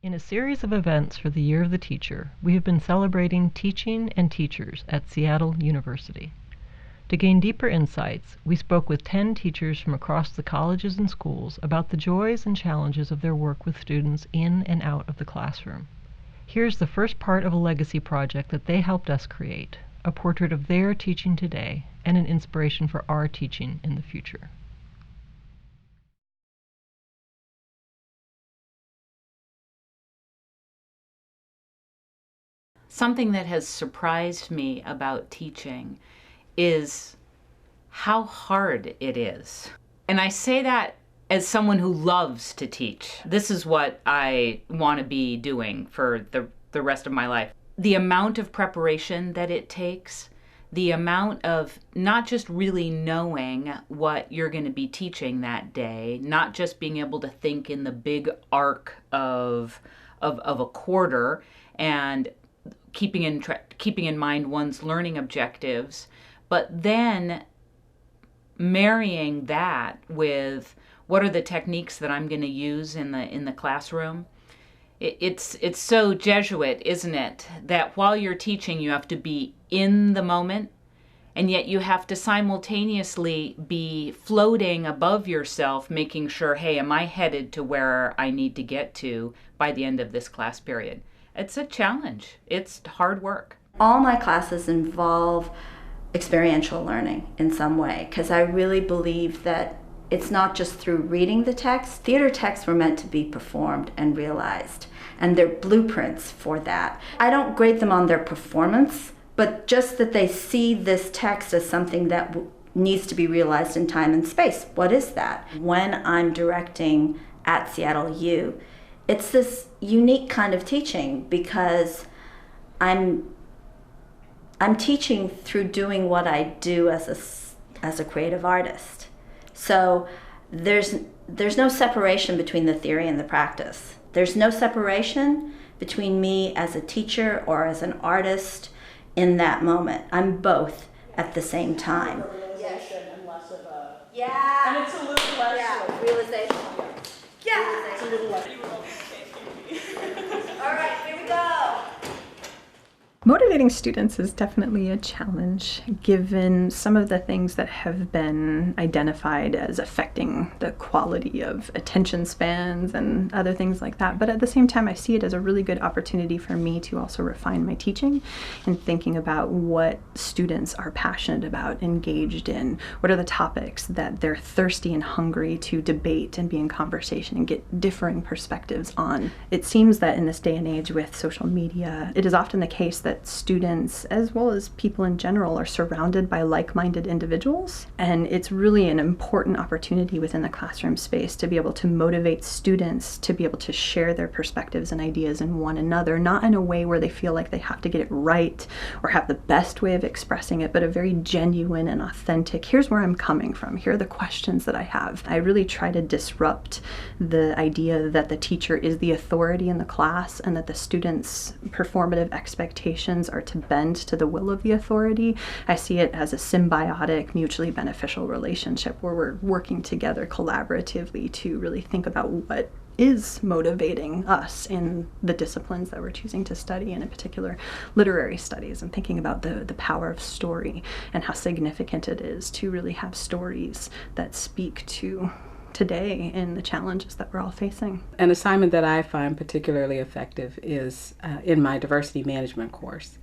In a series of events for the Year of the Teacher, we have been celebrating teaching and teachers at Seattle University. To gain deeper insights, we spoke with 10 teachers from across the colleges and schools about the joys and challenges of their work with students in and out of the classroom. Here's the first part of a legacy project that they helped us create, a portrait of their teaching today and an inspiration for our teaching in the future. Something that has surprised me about teaching is how hard it is. And I say that as someone who loves to teach. This is what I want to be doing for the rest of my life. The amount of preparation that it takes, the amount of not just really knowing what you're going to be teaching that day, not just being able to think in the big arc of a quarter and keeping in mind one's learning objectives, but then marrying that with what are the techniques that I'm going to use in the classroom. It's so Jesuit, isn't it? That while you're teaching, you have to be in the moment, and yet you have to simultaneously be floating above yourself, making sure, hey, am I headed to where I need to get to by the end of this class period? It's a challenge. It's hard work. All my classes involve experiential learning in some way, because I really believe that it's not just through reading the text. Theater texts were meant to be performed and realized, and they're blueprints for that. I don't grade them on their performance, but just that they see this text as something that needs to be realized in time and space. What is that? When I'm directing at Seattle U, it's this unique kind of teaching because I'm teaching through doing what I do as a creative artist. So there's no separation between the theory and the practice. There's no separation between me as a teacher or as an artist in that moment. I'm both at the same time. Realization and less of a... Yeah. And it's a little less... Realization. Yeah. It's a little less... All right, here we go. Motivating students is definitely a challenge, given some of the things that have been identified as affecting the quality of attention spans and other things like that. But at the same time, I see it as a really good opportunity for me to also refine my teaching and thinking about what students are passionate about, engaged in, what are the topics that they're thirsty and hungry to debate and be in conversation and get differing perspectives on. It seems that in this day and age with social media, it is often the case that students, as well as people in general, are surrounded by like-minded individuals. And it's really an important opportunity within the classroom space to be able to motivate students to be able to share their perspectives and ideas in one another, not in a way where they feel like they have to get it right or have the best way of expressing it, but a very genuine and authentic, here's where I'm coming from, here are the questions that I have. I really try to disrupt the idea that the teacher is the authority in the class and that the students' performative expectations are to bend to the will of the authority. I see it as a symbiotic, mutually beneficial relationship where we're working together collaboratively to really think about what is motivating us in the disciplines that we're choosing to study, and in particular literary studies, and thinking about the power of story and how significant it is to really have stories that speak to today and the challenges that we're all facing. An assignment that I find particularly effective is in my diversity management course.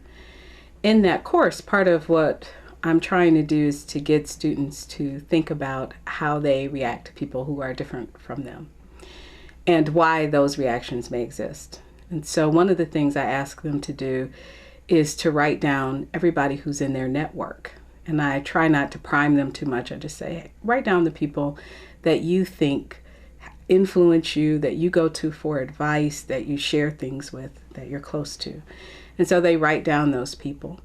In that course, part of what I'm trying to do is to get students to think about how they react to people who are different from them and why those reactions may exist. And so one of the things I ask them to do is to write down everybody who's in their network. And I try not to prime them too much. I just say, hey, write down the people that you think influence you, that you go to for advice, that you share things with, that you're close to. And so they write down those people.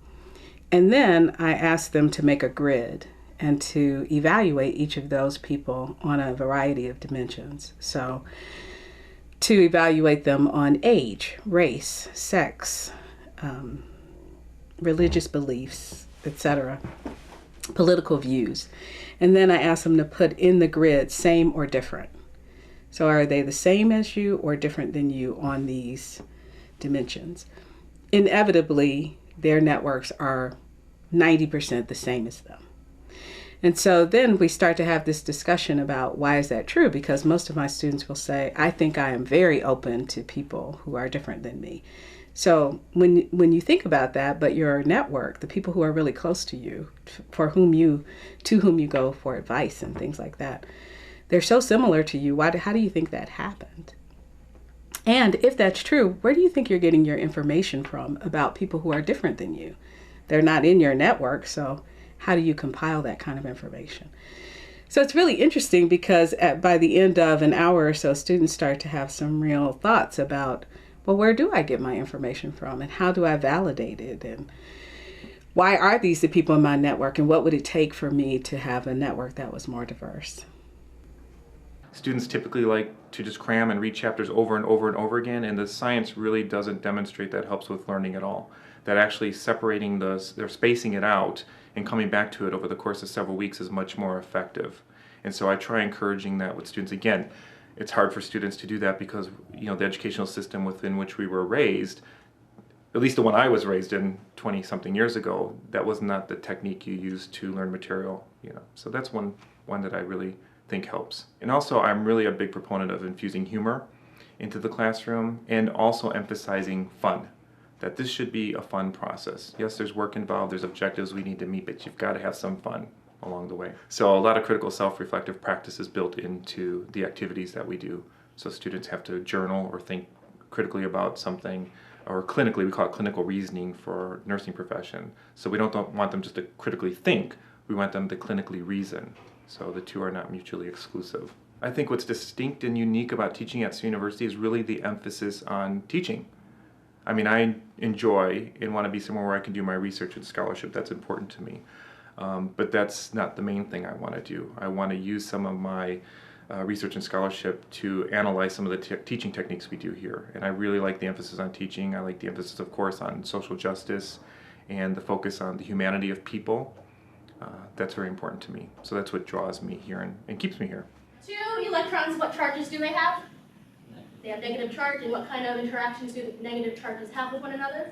And then I ask them to make a grid and to evaluate each of those people on a variety of dimensions. So to evaluate them on age, race, sex, religious beliefs, etc., political views. And then I ask them to put in the grid same or different. So are they the same as you or different than you on these dimensions? Inevitably, their networks are 90% the same as them. And so then we start to have this discussion about why is that true? Because most of my students will say, I think I am very open to people who are different than me. So when you think about that, but your network, the people who are really close to you, to whom you go for advice and things like that, they're so similar to you. How do you think that happened? And if that's true, where do you think you're getting your information from about people who are different than you? They're not in your network, so how do you compile that kind of information? So it's really interesting because by the end of an hour or so, students start to have some real thoughts about, well, where do I get my information from and how do I validate it? And why are these the people in my network and what would it take for me to have a network that was more diverse? Students typically like to just cram and read chapters over and over and over again, and the science really doesn't demonstrate that helps with learning at all. That actually separating they're spacing it out and coming back to it over the course of several weeks is much more effective. And so I try encouraging that with students. Again, it's hard for students to do that because the educational system within which we were raised, at least the one I was raised in 20-something years ago, that was not the technique you used to learn material. So that's one that I really think helps. And also I'm really a big proponent of infusing humor into the classroom and also emphasizing fun. That this should be a fun process. Yes, there's work involved, there's objectives we need to meet, but you've got to have some fun along the way. So a lot of critical self-reflective practice is built into the activities that we do. So students have to journal or think critically about something, or clinically, we call it clinical reasoning for nursing profession. So we don't want them just to critically think, we want them to clinically reason. So the two are not mutually exclusive. I think what's distinct and unique about teaching at SUNY University is really the emphasis on teaching. I mean, I enjoy and want to be somewhere where I can do my research and scholarship. That's important to me. But that's not the main thing I want to do. I want to use some of my research and scholarship to analyze some of the teaching techniques we do here. And I really like the emphasis on teaching. I like the emphasis, of course, on social justice and the focus on the humanity of people. That's very important to me. So that's what draws me here and keeps me here. Two electrons, what charges do they have? They have negative charge, and what kind of interactions do negative charges have with one another?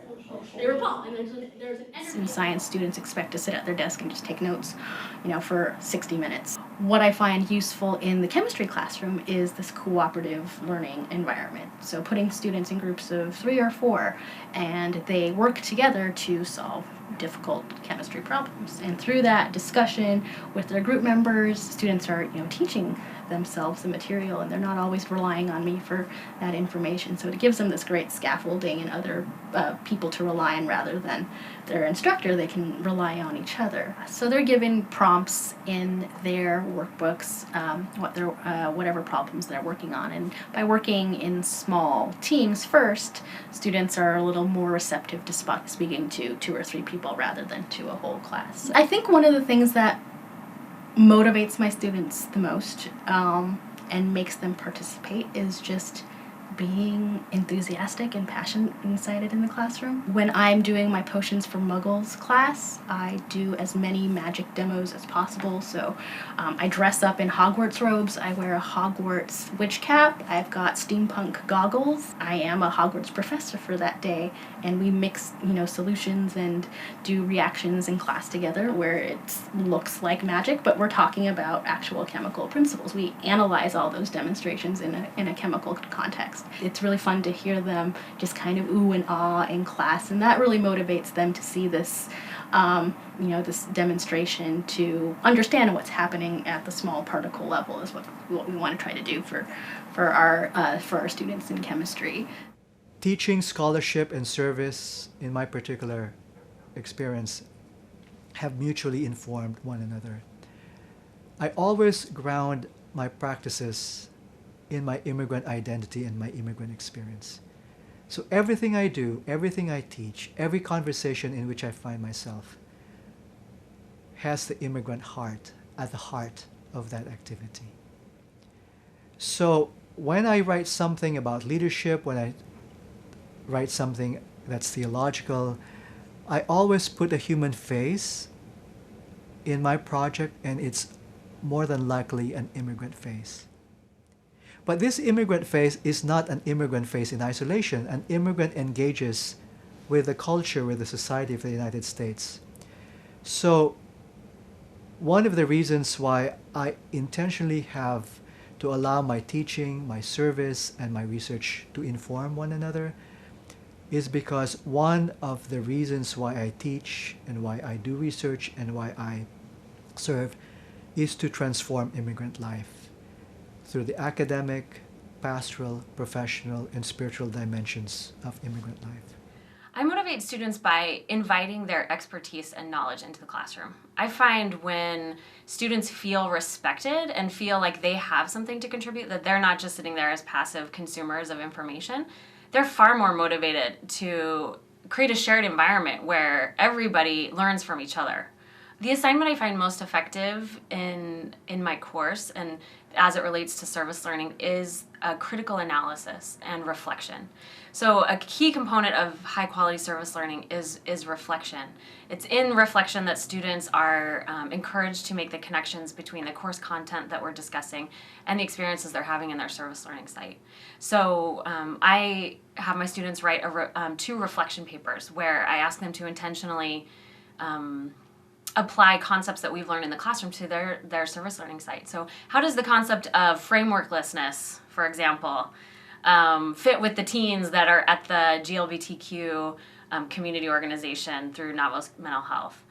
They repel, and there's an energy. Some science students expect to sit at their desk and just take notes, for 60 minutes. What I find useful in the chemistry classroom is this cooperative learning environment. So putting students in groups of 3 or 4, and they work together to solve difficult chemistry problems. And through that discussion with their group members, students are, teaching themselves the material, and they're not always relying on me for that information. So it gives them this great scaffolding and other people to rely on rather than their instructor. They can rely on each other. So they're given prompts in their workbooks, whatever problems they're working on. And by working in small teams first, students are a little more receptive to speaking to 2 or 3 people rather than to a whole class. I think one of the things that motivates my students the most and makes them participate is just being enthusiastic and passionate and excited in the classroom. When I'm doing my Potions for Muggles class, I do as many magic demos as possible. So I dress up in Hogwarts robes, I wear a Hogwarts witch cap, I've got steampunk goggles. I am a Hogwarts professor for that day, and we mix, solutions and do reactions in class together where it looks like magic, but we're talking about actual chemical principles. We analyze all those demonstrations in a chemical context. It's really fun to hear them just kind of ooh and ah in class, and that really motivates them to see this, this demonstration, to understand what's happening at the small particle level is what we want to try to do for our students in chemistry. Teaching, scholarship, and service, in my particular experience, have mutually informed one another. I always ground my practices in my immigrant identity and my immigrant experience. So everything I do, everything I teach, every conversation in which I find myself has the immigrant heart at the heart of that activity. So when I write something about leadership, when I write something that's theological, I always put a human face in my project, and it's more than likely an immigrant face. But this immigrant phase is not an immigrant phase in isolation. An immigrant engages with the culture, with the society of the United States. So one of the reasons why I intentionally have to allow my teaching, my service, and my research to inform one another is because one of the reasons why I teach and why I do research and why I serve is to transform immigrant life through the academic, pastoral, professional, and spiritual dimensions of immigrant life. I motivate students by inviting their expertise and knowledge into the classroom. I find when students feel respected and feel like they have something to contribute, that they're not just sitting there as passive consumers of information, they're far more motivated to create a shared environment where everybody learns from each other. The assignment I find most effective in my course and as it relates to service learning is critical analysis and reflection. So a key component of high quality service learning is reflection. It's in reflection that students are encouraged to make the connections between the course content that we're discussing and the experiences they're having in their service learning site. So I have my students write 2 reflection papers where I ask them to intentionally apply concepts that we've learned in the classroom to their service learning site. So how does the concept of frameworklessness, for example, fit with the teens that are at the GLBTQ community organization through Navos Mental Health?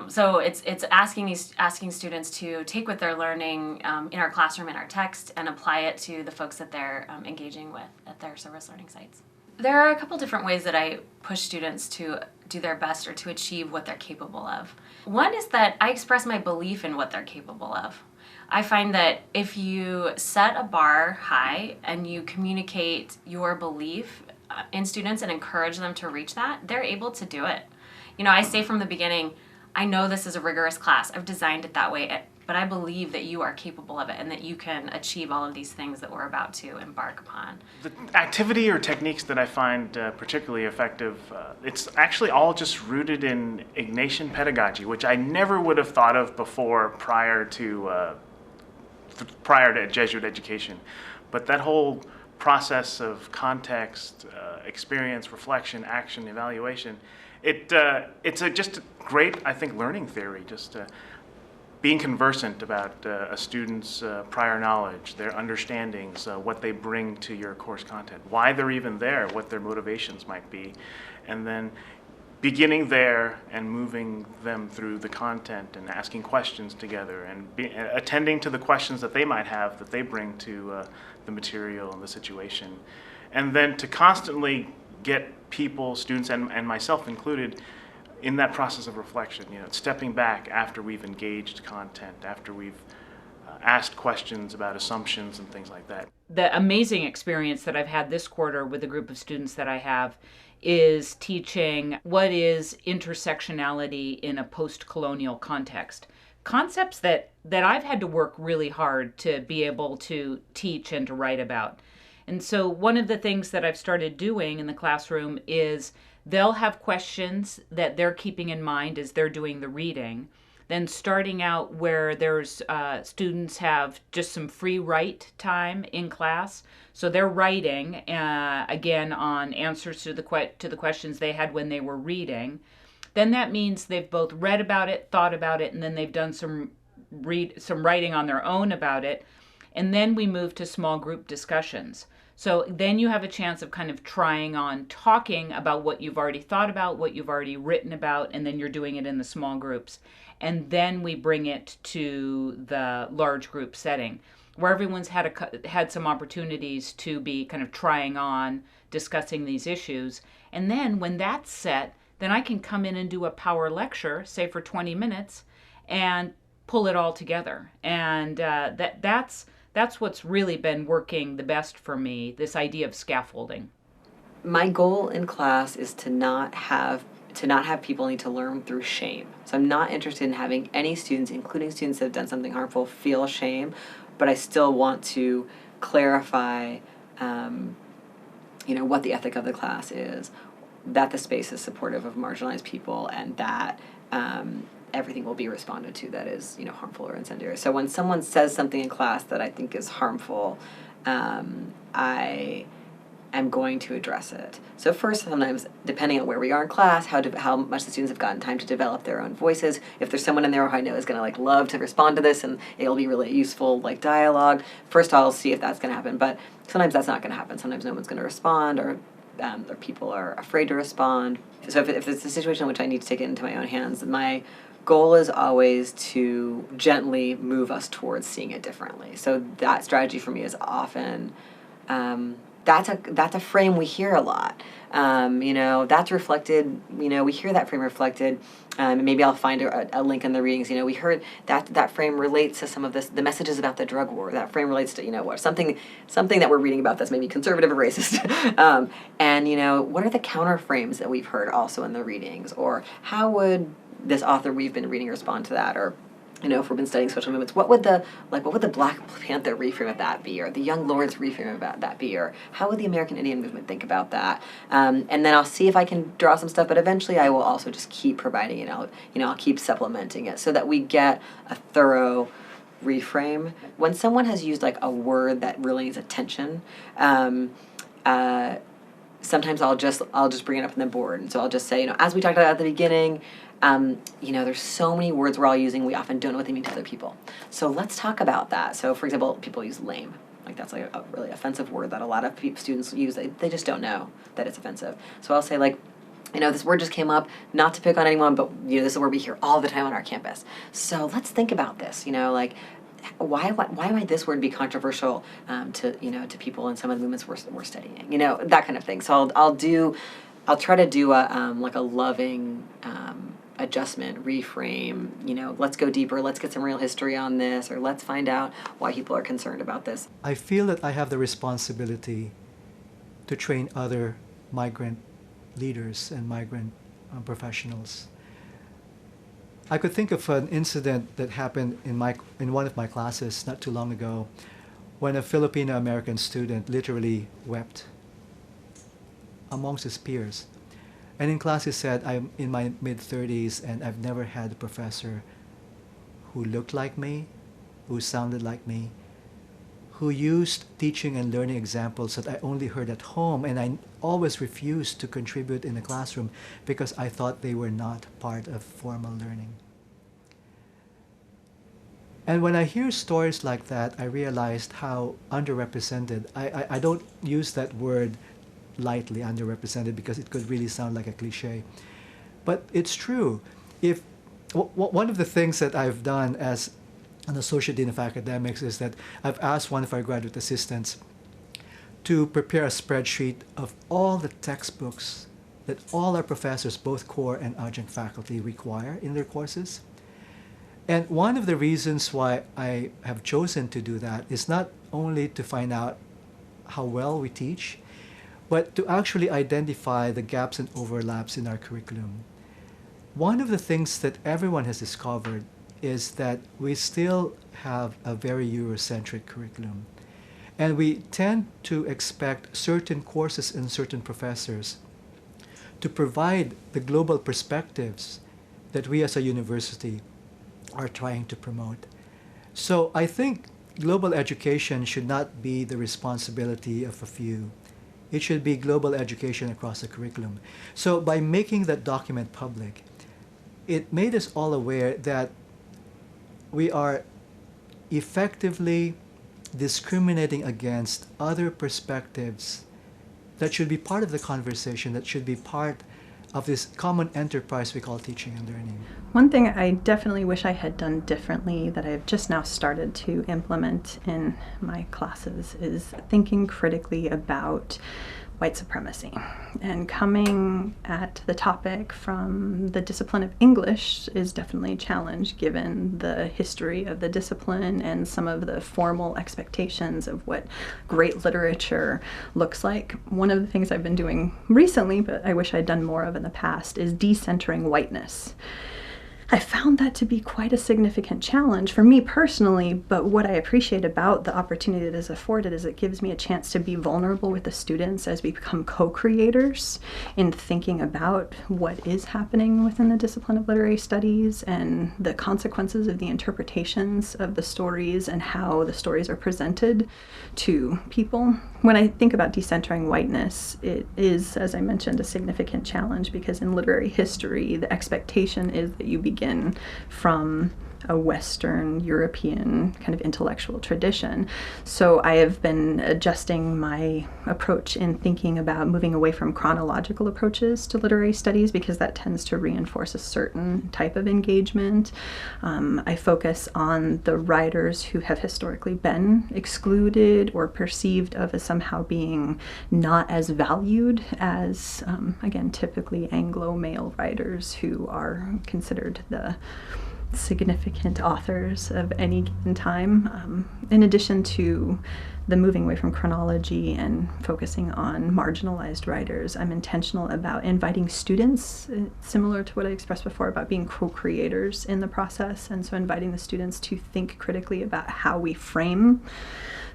So it's asking students to take what they're learning in our classroom, in our text, and apply it to the folks that they're engaging with at their service learning sites. There are a couple different ways that I push students to do their best or to achieve what they're capable of. One is that I express my belief in what they're capable of. I find that if you set a bar high and you communicate your belief in students and encourage them to reach that, they're able to do it. You know, I say from the beginning, I know this is a rigorous class. I've designed it that way, but I believe that you are capable of it and that you can achieve all of these things that we're about to embark upon. The activity or techniques that I find particularly effective, it's actually all just rooted in Ignatian pedagogy, which I never would have thought of before prior to Jesuit education. But that whole process of context, experience, reflection, action, evaluation, it's just a great, I think, learning theory. Just being conversant about a student's prior knowledge, their understandings, what they bring to your course content, why they're even there, what their motivations might be, and then beginning there and moving them through the content and asking questions together and attending to the questions that they might have that they bring to the material and the situation. And then to constantly get people, students, and myself included, in that process of reflection, you know, stepping back after we've engaged content, after we've asked questions about assumptions and things like that. The amazing experience that I've had this quarter with a group of students that I have is teaching what is intersectionality in a post-colonial context. Concepts that I've had to work really hard to be able to teach and to write about. And so one of the things that I've started doing in the classroom is they'll have questions that they're keeping in mind as they're doing the reading. Then starting out where there's students have just some free write time in class. So they're writing, again, on answers to the questions they had when they were reading. Then that means they've both read about it, thought about it, and then they've done some writing on their own about it. And then we move to small group discussions. So then you have a chance of kind of trying on talking about what you've already thought about, what you've already written about, and then you're doing it in the small groups. And then we bring it to the large group setting where everyone's had some opportunities to be kind of trying on, discussing these issues. And then when that's set, then I can come in and do a power lecture, say for 20 minutes, and pull it all together. And that's what's really been working the best for me, this idea of scaffolding. My goal in class is to not have people need to learn through shame. So I'm not interested in having any students, including students that have done something harmful, feel shame, but I still want to clarify, what the ethic of the class is, that the space is supportive of marginalized people, and that everything will be responded to that is, harmful or incendiary. So when someone says something in class that I think is harmful, I am going to address it. So first, sometimes, depending on where we are in class, how much the students have gotten time to develop their own voices. If there's someone in there who I know is going to like love to respond to this and it'll be really useful like dialogue, first I'll see if that's going to happen. But sometimes that's not going to happen. Sometimes no one's going to respond, or people are afraid to respond. So if it's a situation in which I need to take it into my own hands, my goal is always to gently move us towards seeing it differently. So that strategy for me is often, that's a frame we hear a lot. That's reflected, we hear that frame reflected, and maybe I'll find a link in the readings. We heard that frame relates to some of the messages about the drug war. That frame relates to, something that we're reading about that's maybe conservative or racist. And, what are the counter frames that we've heard also in the readings? Or how would this author we've been reading respond to that? Or, if we've been studying social movements, what would the Black Panther reframe of that be, or the Young Lords reframe of that be, or how would the American Indian movement think about that? And then I'll see if I can draw some stuff, but eventually I will also just keep providing it out. I'll keep supplementing it so that we get a thorough reframe. When someone has used like a word that really needs attention, sometimes I'll just bring it up on the board, and so I'll just say, as we talked about at the beginning, there's so many words we're all using, we often don't know what they mean to other people. So let's talk about that. So, for example, people use lame. Like, that's like a really offensive word that a lot of students use. They just don't know that it's offensive. So I'll say, like, this word just came up, not to pick on anyone, but, this is a word we hear all the time on our campus. So let's think about this, why might this word be controversial to people in some of the movements we're studying? That kind of thing. So I'll try to do a loving adjustment, reframe, let's go deeper, let's get some real history on this, or let's find out why people are concerned about this. I feel that I have the responsibility to train other migrant leaders and migrant professionals. I could think of an incident that happened in one of my classes not too long ago, when a Filipino-American student literally wept amongst his peers. And in class he said, I'm in my mid-30s and I've never had a professor who looked like me, who sounded like me, who used teaching and learning examples that I only heard at home, and I always refused to contribute in the classroom because I thought they were not part of formal learning. And when I hear stories like that, I realized how underrepresented, I don't use that word lightly, underrepresented, because it could really sound like a cliche. But it's true. One of the things that I've done as an Associate Dean of Academics is that I've asked one of our graduate assistants to prepare a spreadsheet of all the textbooks that all our professors, both core and adjunct faculty, require in their courses. And one of the reasons why I have chosen to do that is not only to find out how well we teach, but to actually identify the gaps and overlaps in our curriculum. One of the things that everyone has discovered is that we still have a very Eurocentric curriculum. And we tend to expect certain courses and certain professors to provide the global perspectives that we as a university are trying to promote. So I think global education should not be the responsibility of a few. It should be global education across the curriculum. So by making that document public, it made us all aware that we are effectively discriminating against other perspectives that should be part of the conversation, that should be part of this common enterprise we call teaching and learning. One thing I definitely wish I had done differently that I've just now started to implement in my classes is thinking critically about white supremacy. And coming at the topic from the discipline of English is definitely a challenge given the history of the discipline and some of the formal expectations of what great literature looks like. One of the things I've been doing recently, but I wish I'd done more of in the past, is decentering whiteness. I found that to be quite a significant challenge for me personally, but what I appreciate about the opportunity that is afforded is it gives me a chance to be vulnerable with the students as we become co-creators in thinking about what is happening within the discipline of literary studies and the consequences of the interpretations of the stories and how the stories are presented to people. When I think about decentering whiteness, it is, as I mentioned, a significant challenge because in literary history, the expectation is that you begin from a Western European kind of intellectual tradition. So I have been adjusting my approach in thinking about moving away from chronological approaches to literary studies because that tends to reinforce a certain type of engagement. I focus on the writers who have historically been excluded or perceived of as somehow being not as valued as, again, typically Anglo male writers who are considered the significant authors of any given time. In addition to the moving away from chronology and focusing on marginalized writers, I'm intentional about inviting students, similar to what I expressed before about being co-creators in the process, and so inviting the students to think critically about how we frame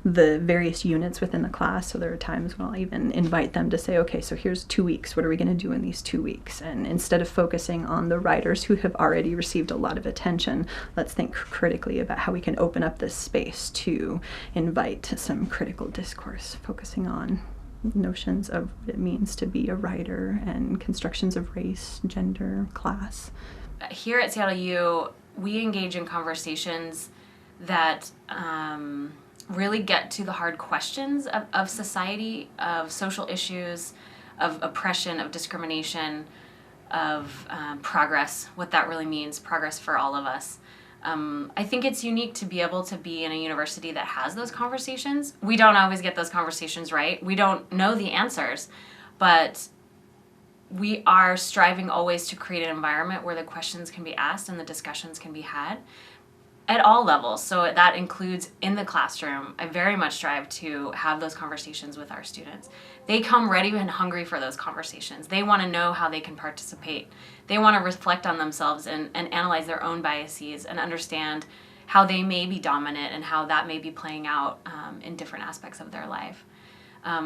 the various units within the class. So there are times when I'll even invite them to say, okay, so here's 2 weeks. What are we going to do in these 2 weeks? And instead of focusing on the writers who have already received a lot of attention, let's think critically about how we can open up this space to invite some critical discourse, focusing on notions of what it means to be a writer and constructions of race, gender, class. Here at Seattle U, we engage in conversations that really get to the hard questions of society, of social issues, of oppression, of discrimination, of progress, what that really means, progress for all of us. I think it's unique to be able to be in a university that has those conversations. We don't always get those conversations right. We don't know the answers, but we are striving always to create an environment where the questions can be asked and the discussions can be had at all levels. So that includes in the classroom. I very much strive to have those conversations with our students. They come ready and hungry for those conversations. They want to know how they can participate. They want to reflect on themselves and analyze their own biases and understand how they may be dominant and how that may be playing out in different aspects of their life.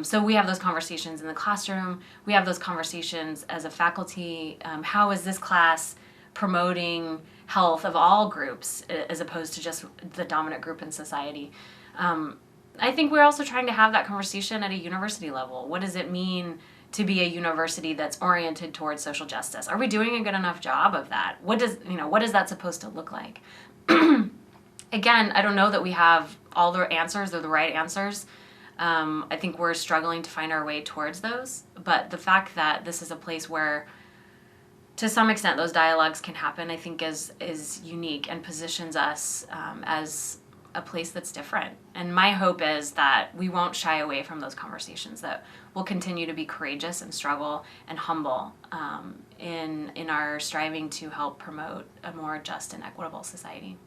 So we have those conversations in the classroom. We have those conversations as a faculty. How is this class promoting health of all groups as opposed to just the dominant group in society? I think we're also trying to have that conversation at a university level. What does it mean to be a university that's oriented towards social justice? Are we doing a good enough job of that? What is that supposed to look like? Again, I don't know that we have all the answers or the right answers. I think we're struggling to find our way towards those. But the fact that this is a place where to some extent those dialogues can happen, I think is unique and positions us as a place that's different. And my hope is that we won't shy away from those conversations, that we'll continue to be courageous and struggle and humble in our striving to help promote a more just and equitable society.